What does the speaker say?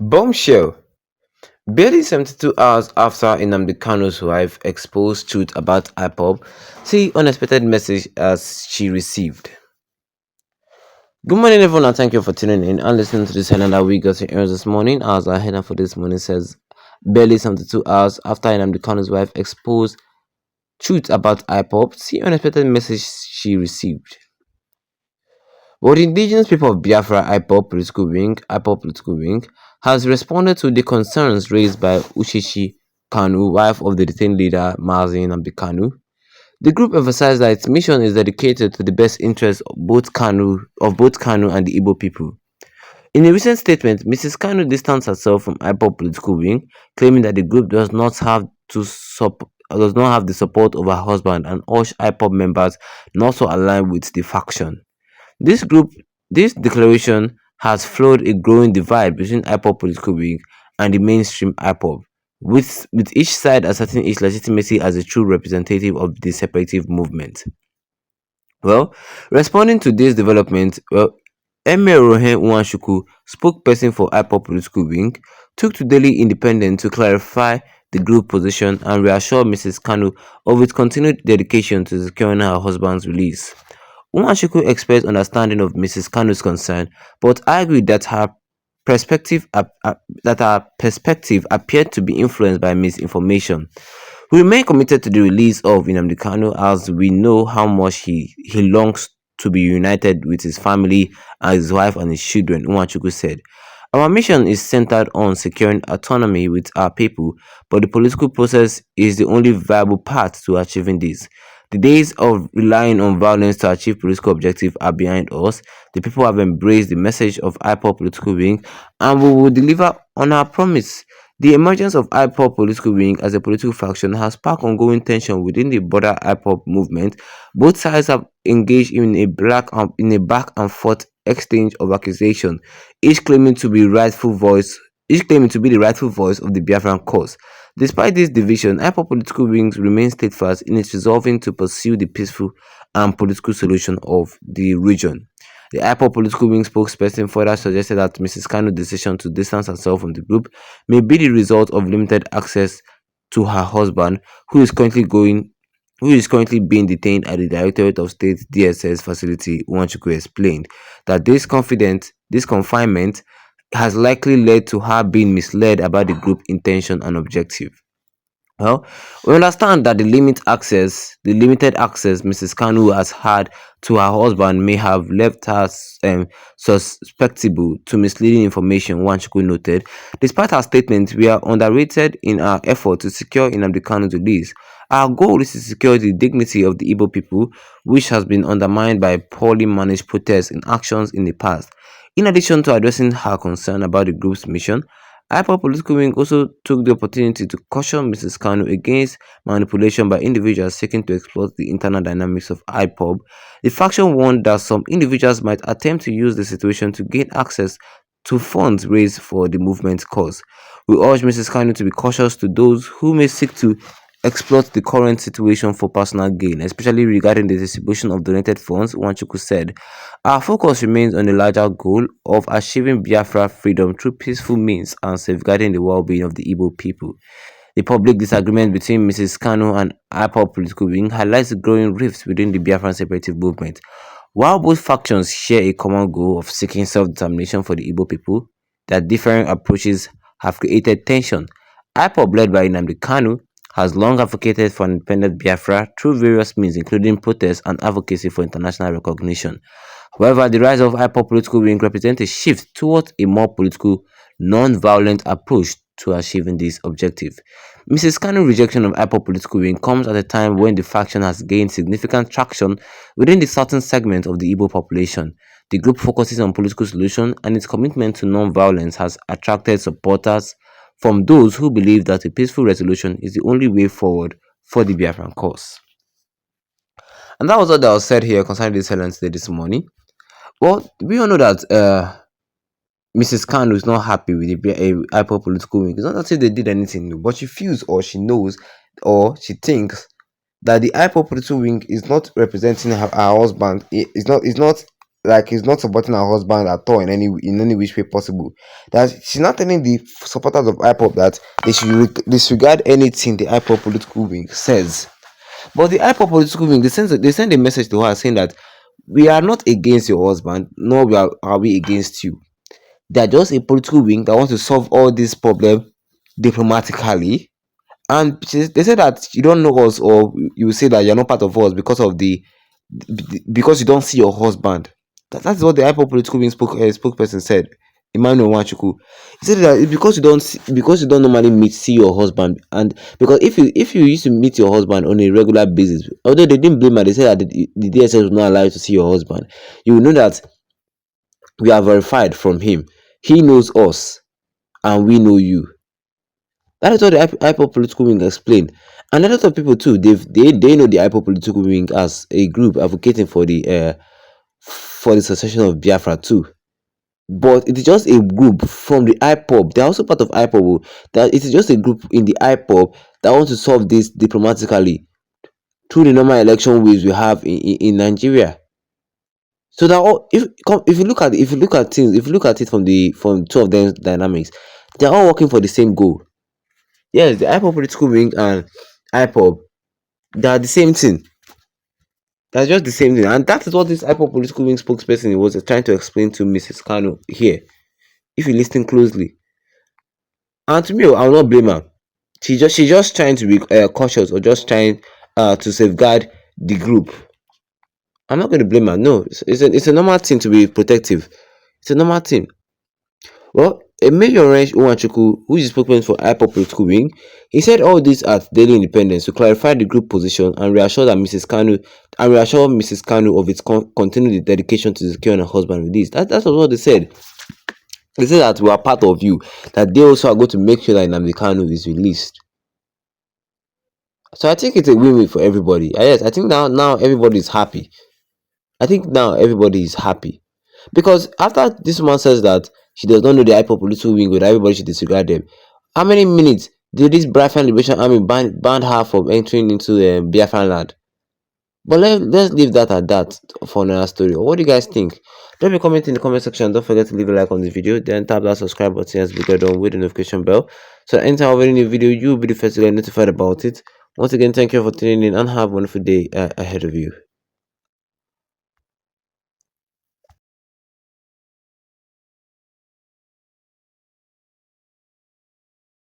Bombshell. Barely 72 hours after Nnamdi Kanu's wife exposed truth about IPOB, see unexpected message as she received. Good morning, everyone, and thank you for tuning in and listening to this headline that we got to air this morning. As our headline for this morning says, barely 72 hours after Nnamdi Kanu's wife exposed truth about IPOB, see unexpected message she received. But the indigenous people of Biafra IPOB political wing, has responded to the concerns raised by Uchechi Kanu, wife of the detained leader Mazi Nnamdi Kanu. The group emphasized that its mission is dedicated to the best interests of both Kanu and the Igbo people. In a recent statement, Mrs. Kanu distanced herself from IPOB political wing, claiming that the group does not have the support of her husband and urged IPOB members not to align with the faction. This group this declaration has fueled a growing divide between IPOB political wing and the mainstream IPOB, with each side asserting its legitimacy as a true representative of the separatist movement. Well, responding to this development, Emir Rohen Nwachukwu, spokesperson for IPOB political wing, took to Daily Independent to clarify the group position and reassure Mrs. Kanu of its continued dedication to securing her husband's release. Nwachukwu expressed understanding of Mrs. Kanu's concern, but argued that her perspective appeared to be influenced by misinformation. We remain committed to the release of Nnamdi Kanu as we know how much he longs to be united with his family and his wife and his children, Nwachukwu said. Our mission is centered on securing autonomy with our people, but the political process is the only viable path to achieving this. The days of relying on violence to achieve political objectives are behind us. The people have embraced the message of IPOB political wing, and we will deliver on our promise. The emergence of IPOB political wing as a political faction has sparked ongoing tension within the broader IPOB movement. Both sides have engaged in a back and forth exchange of accusation, each claiming to be the rightful voice of the Biafran cause. Despite this division, IPOB political wings remain steadfast in its resolving to pursue the peaceful and political solution of the region. The IPOB political wing spokesperson further suggested that Mrs. Kanu's decision to distance herself from the group may be the result of limited access to her husband, who is currently being detained at the Directorate of State DSS facility. Nwachukwu explained that this confinement has likely led to her being misled about the group intention and objective. Well, we understand that the limited access Mrs. Kanu has had to her husband may have left her susceptible to misleading information, Wanchuku noted. Despite her statement, we are underrated in our effort to secure Nnamdi Kanu's release. Our goal is to secure the dignity of the Igbo people, which has been undermined by poorly managed protests and actions in the past. In addition to addressing her concern about the group's mission, IPOB political wing also took the opportunity to caution Mrs. Kanu against manipulation by individuals seeking to exploit the internal dynamics of IPOB. The faction warned that some individuals might attempt to use the situation to gain access to funds raised for the movement's cause. We urge Mrs. Kanu to be cautious to those who may seek to exploit the current situation for personal gain, especially regarding the distribution of donated funds, Wanchuku said. Our focus remains on the larger goal of achieving Biafra freedom through peaceful means and safeguarding the well-being of the Igbo people. The public disagreement between Mrs. Kanu and IPOB political wing highlights the growing rifts within the Biafran separative movement. While both factions share a common goal of seeking self-determination for the Igbo people, their differing approaches have created tension. IPOB, led by Nnamdi Kanu, has long advocated for independent Biafra through various means including protests and advocacy for international recognition. However, the rise of IPOB political wing represents a shift towards a more political, non-violent approach to achieving this objective. Mrs. Kanu's rejection of IPOB political wing comes at a time when the faction has gained significant traction within the certain segment of the Igbo population. The group focuses on political solution and its commitment to non-violence has attracted supporters from those who believe that a peaceful resolution is the only way forward for the Biafran cause. And that was all that was said here concerning this headline today this morning. Well, we all know that Mrs. Kanu is not happy with the IPOB political wing. It's not as if they did anything new, but she feels or she knows or she thinks that the IPOB political wing is not representing her husband. It's not like is not supporting her husband at all in any which way possible. That she's not telling the supporters of IPOP that they should disregard anything the IPOP political wing says. But the IPOP political wing, they send a message to her saying that we are not against your husband, nor are we against you. They are just a political wing that wants to solve all this problem diplomatically. And they say that you don't know us, or you say that you're not part of us because of because you don't see your husband. That's what the hyper political wing spokesperson said. Emmanuel Wanchuku. He said that it's because you don't normally see your husband, and because if you used to meet your husband on a regular basis, although they didn't blame her, they said that the DSS will not allow you to see your husband. You will know that we are verified from him. He knows us, and we know you. That is what the hyper political wing explained. And a lot of people too, they know the hyper political wing as a group advocating for the secession of Biafra too. But it is just a group from the IPOP. They're also part of IPOP. That it is just a group in the IPOP that wants to solve this diplomatically through the normal election ways we have in Nigeria. So that all, if you look at things, if you look at it from two of them dynamics, they're all working for the same goal. Yes, the IPOP political wing and IPOP, they are the same thing. That's just the same thing, and that is what this IPOP political wing spokesperson was trying to explain to Mrs. Kanu here. If you listen closely, and to me, I will not blame her. She just trying to be cautious, or just trying to safeguard the group. I'm not going to blame her. No, it's a normal thing to be protective. It's a normal thing. Well, a Major Range Uwanchuku, who is spokesman for IPOP political wing, he said all this at Daily Independence to clarify the group position and reassure Mrs. Kanu of its continued dedication to securing her husband with this. That's what they said. They said that we are part of you, that they also are going to make sure that Nnamdi Kanu is released. So I think it's a win-win for everybody. Yes, I think now everybody is happy. I think now everybody is happy. Because after this woman says that she does not know the IPOP political wing, but everybody should disregard them, how many minutes did this Biafran Liberation Army ban her from entering into Biafran land? But let's leave that at that for another story. What do you guys think? Drop a comment in the comment section. Don't forget to leave a like on this video. Then tap that subscribe button as we get on with the notification bell. So anytime I have a new video, you'll be the first to get notified about it. Once again, thank you for tuning in and have a wonderful day ahead of you.